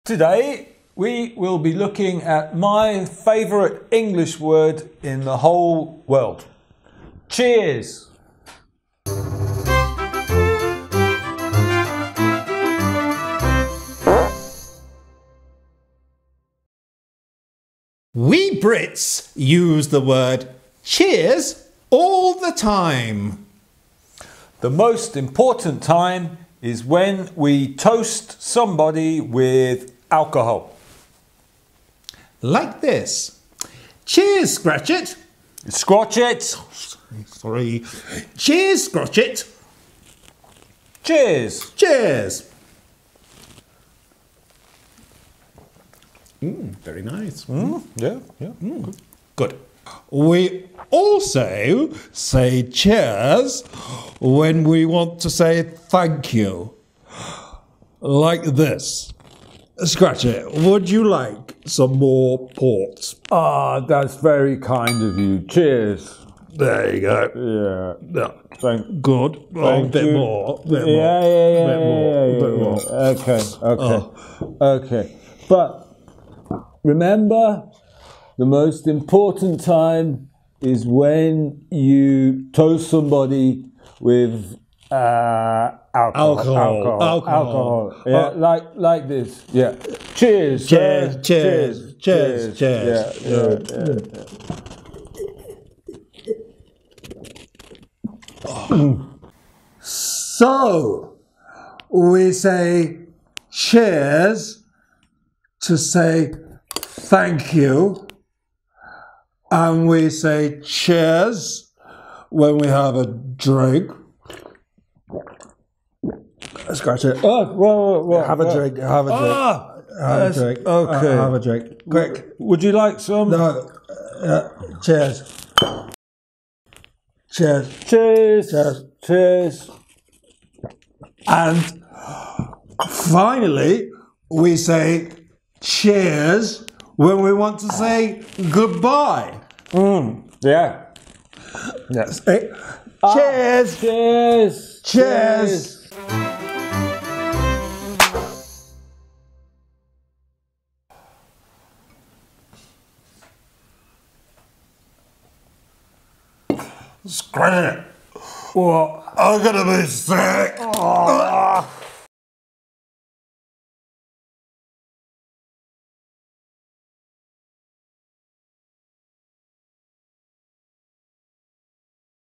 Today we will be looking at my favourite English word in the whole world. Cheers! We Brits use the word cheers all the time. The most important time is when we toast somebody with alcohol. Like this. Cheers, Scratchit. Scratchit. Sorry. Cheers, Scratchit. Cheers. Cheers. Very nice. Yeah. Good. We also say cheers when we want to say thank you. Like this. Scratchit, would you like some more port? Ah, that's very kind of you. Cheers. There you go. Yeah. Good. A bit more. Bit more. Okay. But remember, the most important time is when you toast somebody with alcohol. Yeah, like this. Yeah. Cheers. Cheers. Yeah. So, we say cheers to say thank you, and we say cheers when we have a drink. Scratch it. Have a drink. Have a drink. Okay. Have a drink. Quick. Would you like some? No. Cheers. Cheers. And finally, we say cheers when we want to say goodbye. Yeah. Cheers. Scratch it. What? I'm gonna be sick.